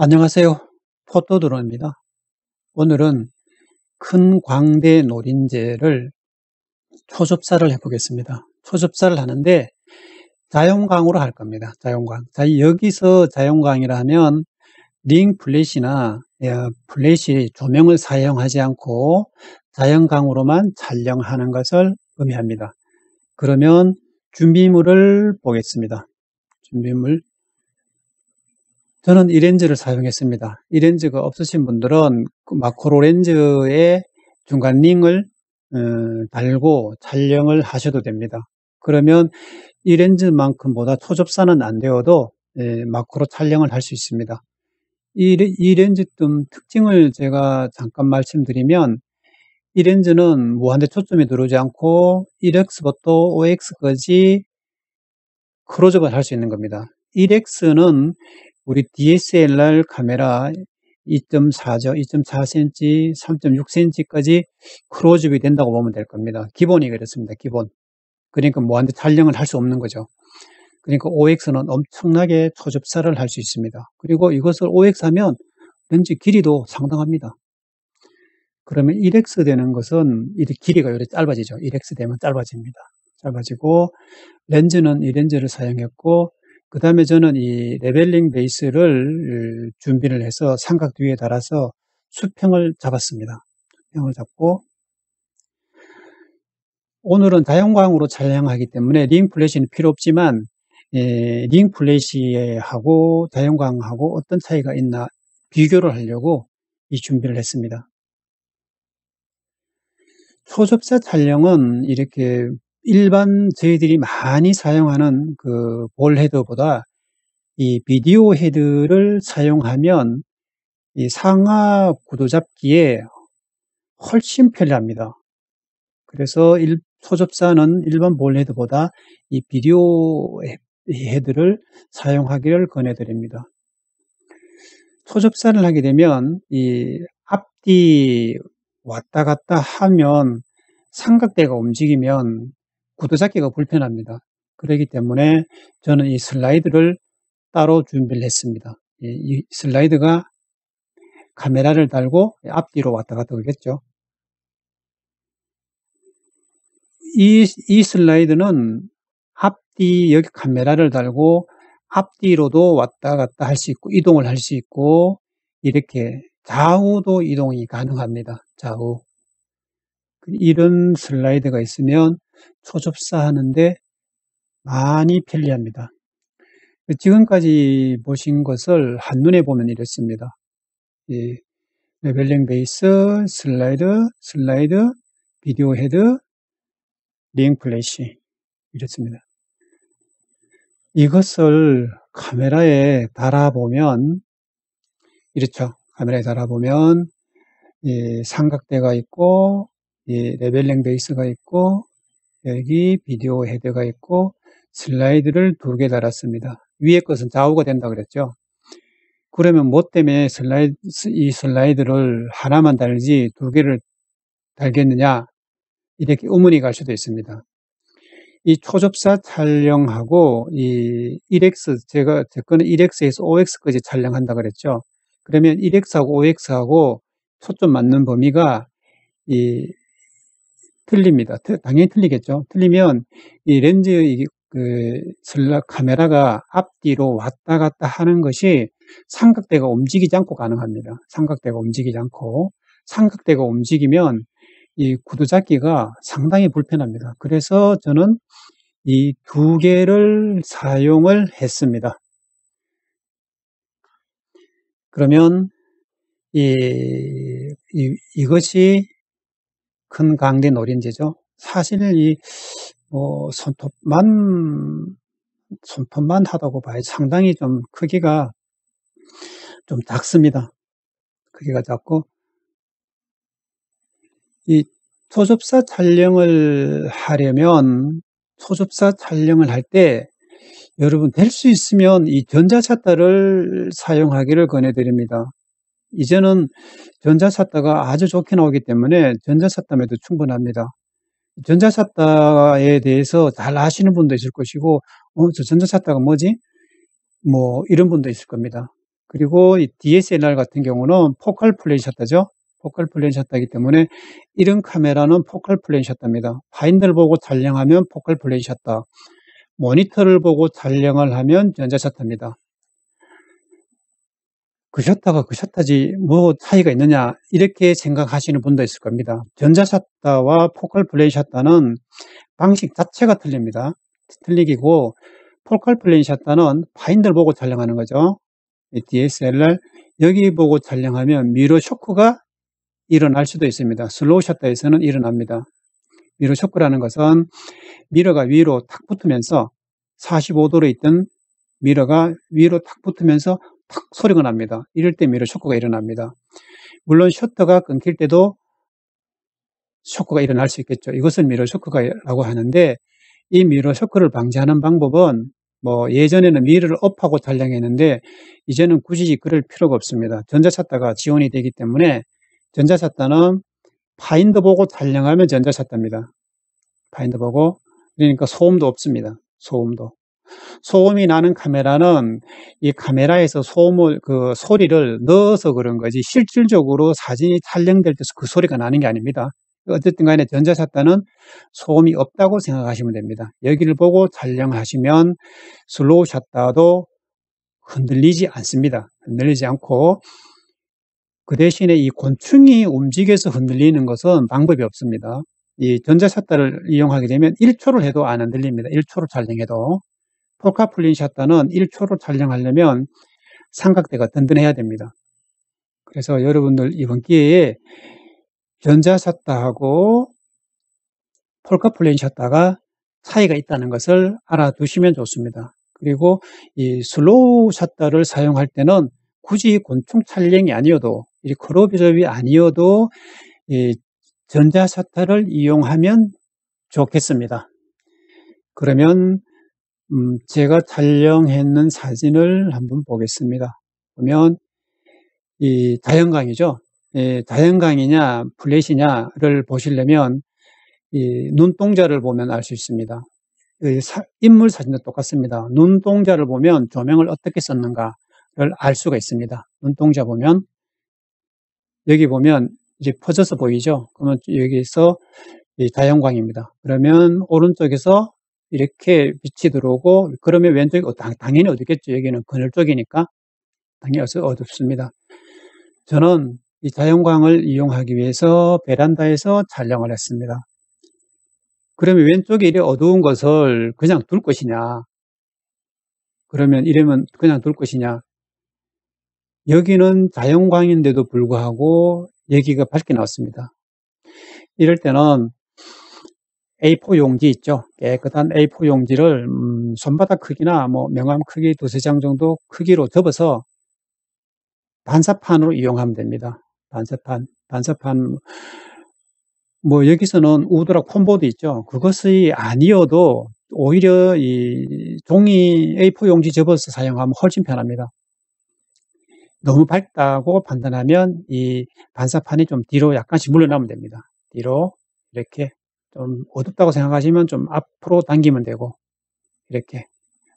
안녕하세요. 포토드론입니다. 오늘은 큰 광대 노린재를 초접사를 해보겠습니다. 초접사를 하는데 자연광으로 할 겁니다. 자연광. 자, 여기서 자연광이라 하면 링 플래시나 플래시 조명을 사용하지 않고 자연광으로만 촬영하는 것을 의미합니다. 그러면 준비물을 보겠습니다. 준비물. 저는 이 렌즈를 사용했습니다. 이 렌즈가 없으신 분들은 그 마크로 렌즈에 중간 링을 달고 촬영을 하셔도 됩니다. 그러면 이 렌즈만큼보다 초접사는 안 되어도 마크로 촬영을 할 수 있습니다. 이 렌즈 좀 특징을 제가 잠깐 말씀드리면, 이 렌즈는 무한대 초점이 들어오지 않고 1x부터 5x까지 크로즈업을 할 수 있는 겁니다. 1x는 우리 DSLR 카메라 2.4죠. 2.4cm, 3.6cm까지 크로즈업이 된다고 보면 될 겁니다. 기본이 그렇습니다. 기본. 그러니까 무한대 촬영을 할 수 없는 거죠. 그러니까 OX는 엄청나게 초접사를 할 수 있습니다. 그리고 이것을 OX 하면 렌즈 길이도 상당합니다. 그러면 1X 되는 것은 이 길이가 이렇게 짧아지죠. 1X 되면 짧아집니다. 짧아지고 렌즈는 이 렌즈를 사용했고, 그 다음에 저는 이 레벨링 베이스를 준비를 해서 삼각 뒤에 달아서 수평을 잡았습니다. 수평을 잡고, 오늘은 자연광으로 촬영하기 때문에 링 플래시는 필요 없지만 링 플래시하고 자연광하고 어떤 차이가 있나 비교를 하려고 이 준비를 했습니다. 초접사 촬영은 이렇게 일반 저희들이 많이 사용하는 그 볼 헤드보다 이 비디오 헤드를 사용하면 이 상하 구도 잡기에 훨씬 편리합니다. 그래서 초접사는 일반 볼 헤드보다 이 비디오 헤드를 사용하기를 권해드립니다. 초접사를 하게 되면 이 앞뒤 왔다 갔다 하면 삼각대가 움직이면 구도 잡기가 불편합니다. 그렇기 때문에 저는 이 슬라이드를 따로 준비를 했습니다. 이 슬라이드가 카메라를 달고 앞뒤로 왔다 갔다 하겠죠. 이 슬라이드는 앞뒤 여기 카메라를 달고 앞뒤로도 왔다 갔다 할 수 있고 이동을 할 수 있고 이렇게 좌우도 이동이 가능합니다. 좌우. 이런 슬라이드가 있으면 초접사 하는데 많이 편리합니다. 지금까지 보신 것을 한눈에 보면 이렇습니다. 레벨링 베이스, 슬라이드, 비디오 헤드, 링 플래시 이렇습니다. 이것을 카메라에 달아보면 이렇죠. 카메라에 달아보면 삼각대가 있고 레벨링 베이스가 있고 여기 비디오 헤드가 있고 슬라이드를 2개 달았습니다. 위에 것은 좌우가 된다고 그랬죠. 그러면 뭐 때문에 이 슬라이드를 하나만 달지 2개를 달겠느냐, 이렇게 의문이 갈 수도 있습니다. 이 초접사 촬영하고 이 1X, 제 거는 1X에서 5X까지 촬영한다 그랬죠. 그러면 1X하고 5X하고 초점 맞는 범위가 틀립니다. 당연히 틀리겠죠. 틀리면 이 렌즈 카메라가 앞뒤로 왔다 갔다 하는 것이 삼각대가 움직이지 않고 가능합니다. 삼각대가 움직이지 않고, 삼각대가 움직이면 이 구도 잡기가 상당히 불편합니다. 그래서 저는 이 2개를 사용을 했습니다. 그러면 이것이 큰 광대 노린재죠. 사실 손톱만 하다고 봐야 상당히 좀 크기가 좀 작습니다. 크기가 작고, 이 초접사 촬영을 하려면 초접사 촬영을 할 때 여러분 될 수 있으면 이 전자샷다를 사용하기를 권해드립니다. 이제는 전자샷다가 아주 좋게 나오기 때문에 전자샷다에도 충분합니다. 전자샷다에 대해서 잘 아시는 분도 있을 것이고, 저 전자샷다가 뭐지? 뭐 이런 분도 있을 겁니다. 그리고 이 DSLR 같은 경우는 포컬 플레인 셔터죠. 포컬 플레인 셔터이기 때문에 이런 카메라는 포컬 플레인 셔터입니다. 파인더를 보고 촬영하면 포컬 플레인 셔터, 모니터를 보고 촬영을 하면 전자 셔터입니다. 그 셔터가 그 셔터지 뭐 차이가 있느냐 이렇게 생각하시는 분도 있을 겁니다. 전자 셔터와 포컬 플레인 셔터는 방식 자체가 틀립니다. 틀리고 포컬 플레인 셔터는 파인더를 보고 촬영하는 거죠. DSLR 여기 보고 촬영하면 미러 쇼크가 일어날 수도 있습니다. 슬로우 셔터에서는 일어납니다. 미러 쇼크라는 것은 미러가 위로 탁 붙으면서 45도로 있던 미러가 위로 탁 붙으면서 탁 소리가 납니다. 이럴 때 미러 쇼크가 일어납니다. 물론 셔터가 끊길 때도 쇼크가 일어날 수 있겠죠. 이것을 미러 쇼크라고 하는데 이 미러 쇼크를 방지하는 방법은 뭐 예전에는 미러를 업하고 촬영했는데 이제는 굳이 그럴 필요가 없습니다. 전자샷다가 지원이 되기 때문에 전자샷다는 파인더 보고 촬영하면 전자샷다입니다. 파인더 보고. 그러니까 소음도 없습니다. 소음이 나는 카메라는 이 카메라에서 소리를 넣어서 그런 거지 실질적으로 사진이 촬영될 때 그 소리가 나는 게 아닙니다. 어쨌든 간에 전자샷다는 소음이 없다고 생각하시면 됩니다. 여기를 보고 촬영하시면 슬로우 샷다도 흔들리지 않습니다. 흔들리지 않고 그 대신에 이 곤충이 움직여서 흔들리는 것은 방법이 없습니다. 이 전자샷다를 이용하게 되면 1초를 해도 안 흔들립니다. 1초를 촬영해도. 포컬 플레인 샷다는 1초를 촬영하려면 삼각대가 든든해야 됩니다. 그래서 여러분들 이번 기회에 전자샷다하고 포컬 플레인 샷다가 차이가 있다는 것을 알아두시면 좋습니다. 그리고 이 슬로우 샷다를 사용할 때는 굳이 곤충 촬영이 아니어도 이 클로즈업이 아니어도 이 전자샷다를 이용하면 좋겠습니다. 그러면 제가 촬영했는 사진을 한번 보겠습니다. 보면 이 자연광이죠. 자연광이냐 플랫이냐를 보시려면 이 눈동자를 보면 알 수 있습니다. 인물 사진도 똑같습니다. 눈동자를 보면 조명을 어떻게 썼는가를 알 수가 있습니다. 눈동자 보면 여기 보면 이제 퍼져서 보이죠. 그러면 여기서 자연광입니다. 그러면 오른쪽에서 이렇게 빛이 들어오고 그러면 왼쪽이 당연히 어둡겠죠. 여기는 그늘 쪽이니까 당연히 어둡습니다. 저는 이 자연광을 이용하기 위해서 베란다에서 촬영을 했습니다. 그러면 왼쪽에 이렇게 어두운 것을 그냥 둘 것이냐? 그러면 이러면 그냥 둘 것이냐? 여기는 자연광인데도 불구하고 여기가 밝게 나왔습니다. 이럴 때는 A4 용지 있죠. 깨끗한 A4 용지를 손바닥 크기나 뭐 명암 크기 2-3장 정도 크기로 접어서 반사판으로 이용하면 됩니다. 반사판 뭐 여기서는 우드락 폼보드 있죠. 그것이 아니어도 오히려 이 종이 A4 용지 접어서 사용하면 훨씬 편합니다. 너무 밝다고 판단하면 이 반사판이 좀 뒤로 약간씩 물러나면 됩니다. 뒤로 이렇게 좀 어둡다고 생각하시면 좀 앞으로 당기면 되고 이렇게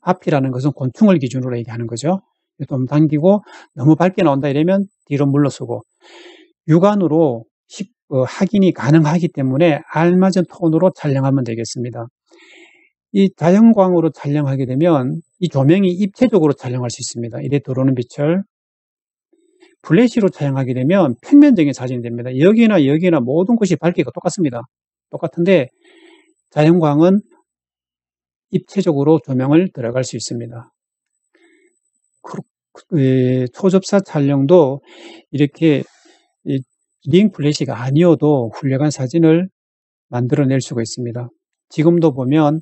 앞이라는 것은 곤충을 기준으로 얘기하는 거죠. 좀 당기고 너무 밝게 나온다 이러면 뒤로 물러서고 육안으로 확인이 가능하기 때문에 알맞은 톤으로 촬영하면 되겠습니다. 이 자연광으로 촬영하게 되면 이 조명이 입체적으로 촬영할 수 있습니다. 이래 들어오는 빛을 플래시로 촬영하게 되면 평면적인 사진이 됩니다. 여기나 모든 곳이 밝기가 똑같습니다. 똑같은데 자연광은 입체적으로 조명을 들어갈 수 있습니다. 초접사 촬영도 이렇게 링 플래시가 아니어도 훌륭한 사진을 만들어낼 수가 있습니다. 지금도 보면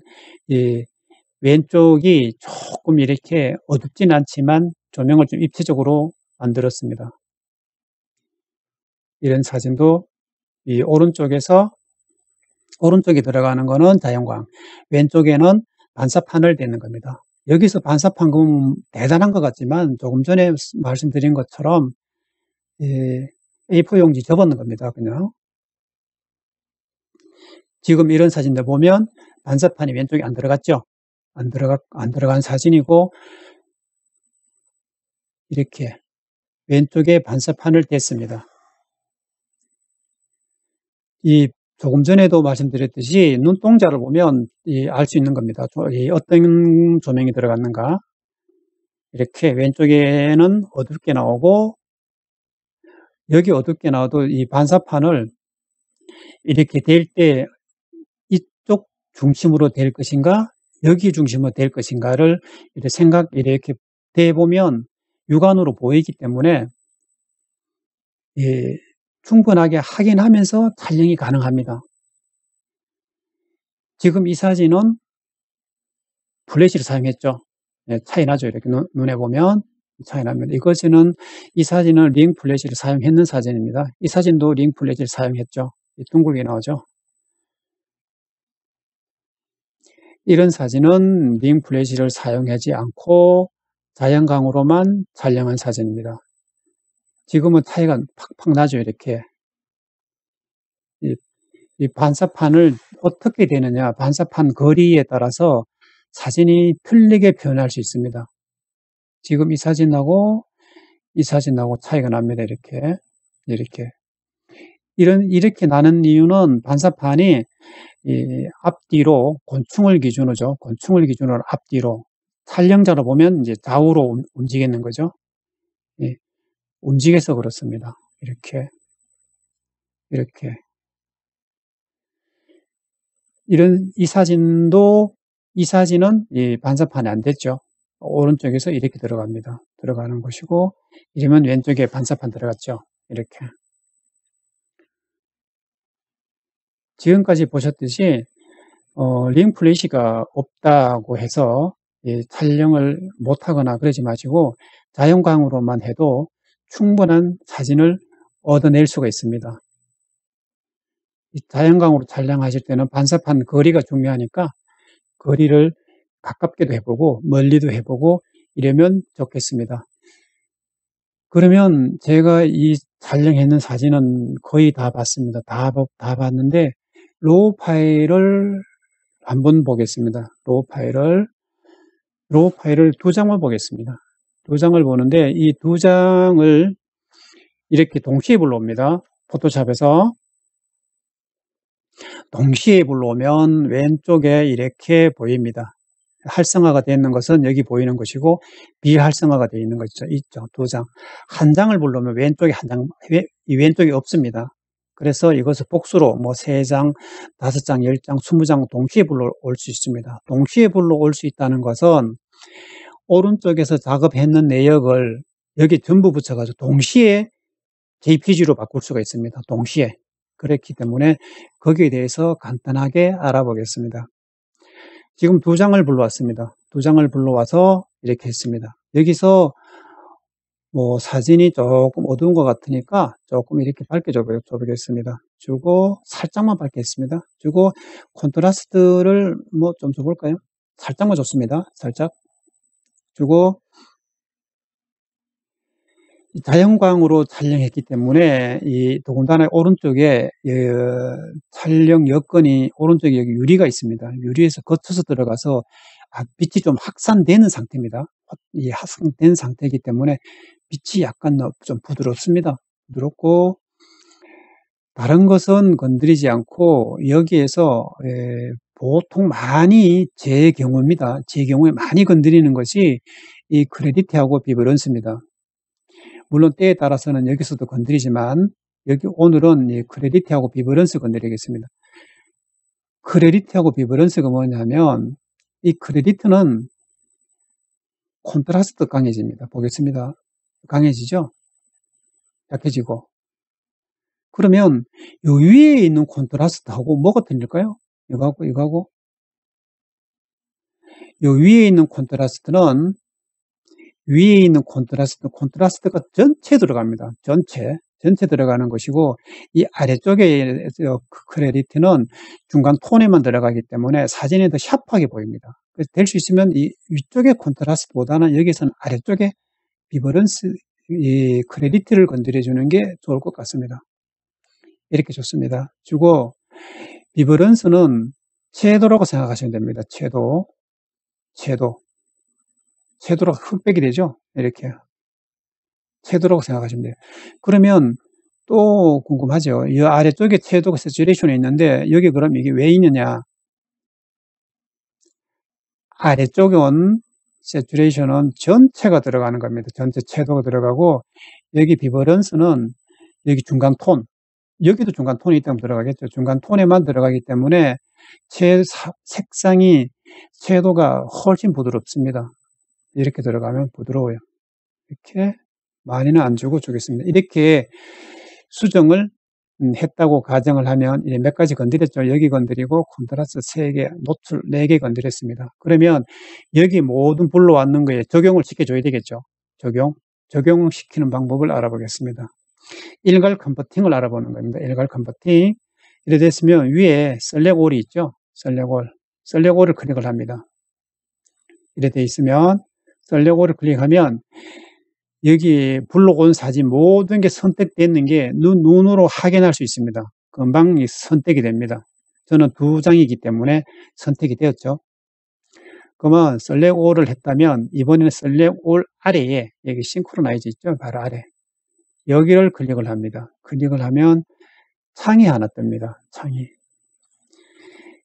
왼쪽이 조금 이렇게 어둡진 않지만 조명을 좀 입체적으로 만들었습니다. 이런 사진도 이 오른쪽에 들어가는 거는 자연광, 왼쪽에는 반사판을 대는 겁니다. 여기서 반사판 그럼 대단한 것 같지만 조금 전에 말씀드린 것처럼 A4 용지 접었는 겁니다. 그냥 지금 이런 사진들 보면 반사판이 왼쪽에 안 들어갔죠. 안 들어간 사진이고 이렇게 왼쪽에 반사판을 댔습니다. 이 조금 전에도 말씀드렸듯이 눈동자를 보면 알 수 있는 겁니다. 어떤 조명이 들어갔는가. 이렇게 왼쪽에는 어둡게 나오고 여기 어둡게 나와도 이 반사판을 이렇게 댈 때 이쪽 중심으로 될 것인가 여기 중심으로 될 것인가를 이렇게 대보면 육안으로 보이기 때문에 충분하게 확인하면서 촬영이 가능합니다. 지금 이 사진은 플래시를 사용했죠. 차이 나죠. 이렇게 눈에 보면 차이 납니다. 이 사진은 링 플래시를 사용했는 사진입니다. 이 사진도 링 플래시를 사용했죠. 둥글게 나오죠. 이런 사진은 링 플래시를 사용하지 않고 자연광으로만 촬영한 사진입니다. 지금은 차이가 팍팍 나죠. 이렇게 이 반사판을 어떻게 되느냐, 반사판 거리에 따라서 사진이 틀리게 변할 수 있습니다. 지금 이 사진하고 차이가 납니다. 이렇게 나는 이유는 반사판이 앞뒤로 곤충을 기준으로 앞뒤로 촬영자로 보면 이제 좌우로 움직이는 거죠. 움직여서 그렇습니다. 이렇게 이 사진은 이 반사판이 안 됐죠. 오른쪽에서 이렇게 들어가는 것이고, 이러면 왼쪽에 반사판 들어갔죠. 이렇게. 지금까지 보셨듯이, 링 플래시가 없다고 해서 촬영을 못하거나 그러지 마시고, 자연광으로만 해도 충분한 사진을 얻어낼 수가 있습니다. 자연광으로 촬영하실 때는 반사판 거리가 중요하니까 거리를 가깝게도 해보고 멀리도 해보고 이러면 좋겠습니다. 그러면 제가 이 촬영했는 사진은 거의 다 봤습니다. 다 봤는데 로우 파일을 한번 보겠습니다. 로우 파일을 2장을 보겠습니다. 2장을 보는데 이 2장을 이렇게 동시에 불러옵니다. 포토샵에서 동시에 불러오면 왼쪽에 이렇게 보입니다. 활성화가 되어 있는 것은 여기 보이는 것이고 비활성화가 되어 있는 것이죠. 있죠. 2장. 한 장을 불러오면 왼쪽이 없습니다. 그래서 이것을 복수로 3장, 5장, 10장, 20장 동시에 불러올 수 있습니다. 동시에 불러올 수 있다는 것은 오른쪽에서 작업했는 내역을 여기 전부 붙여가지고 동시에 JPG로 바꿀 수가 있습니다. 동시에. 그렇기 때문에 거기에 대해서 간단하게 알아보겠습니다. 지금 2장을 불러왔습니다. 2장을 불러와서 이렇게 했습니다. 여기서 사진이 조금 어두운 것 같으니까 조금 이렇게 밝게 줘보겠습니다. 주고 살짝만 밝게 했습니다. 주고 콘트라스트를 좀 줘볼까요? 살짝만 줬습니다. 살짝 주고 자연광으로 촬영했기 때문에 더군다나 오른쪽에 촬영 여건이 오른쪽에 여기 유리가 있습니다. 유리에서 거쳐서 들어가서 빛이 좀 확산되는 상태입니다. 이 확산된 상태이기 때문에 빛이 약간 좀 부드럽습니다. 부드럽고 다른 것은 건드리지 않고 여기에서 보통 많이 제 경우에 많이 건드리는 것이 이 크레디티하고 비브런스입니다. 물론 때에 따라서는 여기서도 건드리지만 오늘은 이 크레디티하고 비브런스 건드리겠습니다. 크레디티하고 비브런스가 뭐냐면 이 크레디트는 콘트라스트 강해집니다. 보겠습니다. 강해지죠? 약해지고. 그러면 요 위에 있는 콘트라스트하고 뭐가 틀릴까요? 이거하고. 요 위에 있는 콘트라스트는 콘트라스트가 전체 들어갑니다. 전체 들어가는 것이고 이 아래쪽에 크레디트는 중간 톤에만 들어가기 때문에 사진이 더 샤프하게 보입니다. 그래서 될 수 있으면 이 위쪽의 콘트라스트보다는 여기서는 아래쪽에 비버런스 이 크레디트를 건드려 주는 게 좋을 것 같습니다. 이렇게 좋습니다. 주고 비버런스는 채도라고 생각하시면 됩니다. 채도가 흑백이 되죠. 이렇게 채도라고 생각하시면 돼요. 그러면 또 궁금하죠. 이 아래쪽에 채도가 세츄레이션에 있는데 여기 그럼 이게 왜 있느냐? 아래쪽은 세츄레이션은 전체가 들어가는 겁니다. 전체 채도가 들어가고 여기 비버런스는 여기 중간 톤, 여기도 중간 톤이 있다면 들어가겠죠. 중간 톤에만 들어가기 때문에 색상이 채도가 훨씬 부드럽습니다. 이렇게 들어가면 부드러워요. 이렇게 많이는 안 주고 주겠습니다. 이렇게 수정을 했다고 가정을 하면 이제 몇 가지 건드렸죠. 여기 건드리고 콘트라스트 3개, 노출 4개 건드렸습니다. 그러면 여기 모든 불러왔는 거에 적용을 시켜줘야 되겠죠. 적용시키는 방법을 알아보겠습니다. 일괄 컨버팅을 알아보는 겁니다. 일괄 컨버팅. 이래 됐으면 위에 셀렉 올이 있죠. 셀렉 올을 클릭을 합니다. 이래 돼 있으면 셀렉 올을 클릭하면 여기 불러온 사진 모든 게 선택되는 게 눈으로 확인할 수 있습니다. 금방 선택이 됩니다. 저는 2장이기 때문에 선택이 되었죠. 그러면 셀렉 올을 했다면 이번에는 셀렉 올 아래에 여기 싱크로나이즈 있죠. 바로 아래. 여기를 클릭을 합니다. 클릭을 하면 창이 하나 뜹니다. 창이.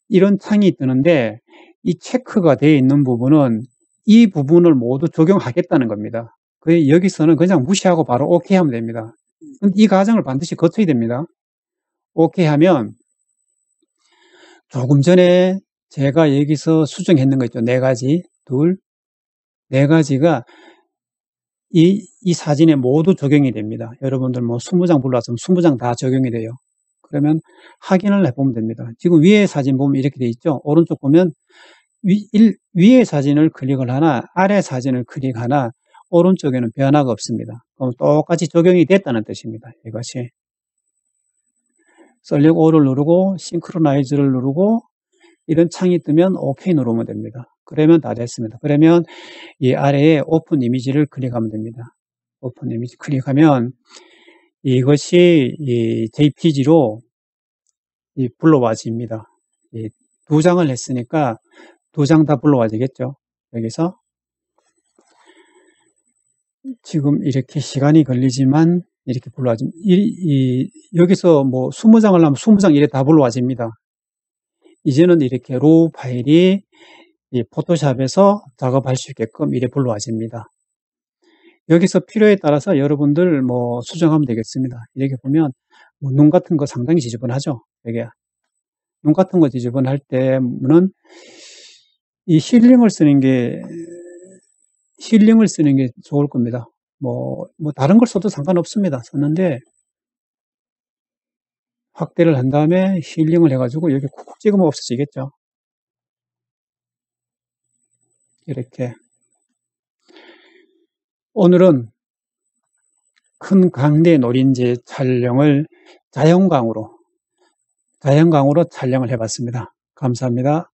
이런 창이 뜨는데 이 체크가 되어 있는 부분은 이 부분을 모두 적용하겠다는 겁니다. 여기서는 그냥 무시하고 바로 OK 하면 됩니다. 이 과정을 반드시 거쳐야 됩니다. OK 하면 조금 전에 제가 여기서 수정했는 거 있죠. 4가지, 네 가지가 이 사진에 모두 적용이 됩니다. 여러분들 뭐 20장 불러왔으면 20장 다 적용이 돼요. 그러면 확인을 해보면 됩니다. 지금 위에 사진 보면 이렇게 돼 있죠. 오른쪽 보면 위에 사진을 클릭을 하나 아래 사진을 클릭하나 오른쪽에는 변화가 없습니다. 그럼 똑같이 적용이 됐다는 뜻입니다. 이것이 셀렉트 올을 누르고 싱크로나이즈를 누르고 이런 창이 뜨면 OK 누르면 됩니다. 그러면 다 됐습니다. 그러면 이 아래에 오픈 이미지를 클릭하면 됩니다. 오픈 이미지 클릭하면 이것이 이 JPG로 불러와집니다. 2장을 했으니까 2장 다 불러와지겠죠. 여기서 지금 이렇게 시간이 걸리지만 이렇게 불러와집니다. 여기서 뭐 20장을 하면 20장 이래 다 불러와집니다. 이제는 이렇게 로우 파일이 이 포토샵에서 작업할 수 있게끔 이래 불러와집니다. 여기서 필요에 따라서 여러분들 뭐 수정하면 되겠습니다. 이렇게 보면 뭐 눈 같은 거 상당히 지저분하죠. 여기 눈 같은 거 지저분할 때는 이 힐링을 쓰는 게 좋을 겁니다. 뭐 다른 걸 써도 상관없습니다. 썼는데 확대를 한 다음에 힐링을 해가지고 여기 콕콕 찍으면 없어지겠죠. 이렇게 오늘은 큰 강대 노린재 촬영을 자연광으로 촬영을 해봤습니다. 감사합니다.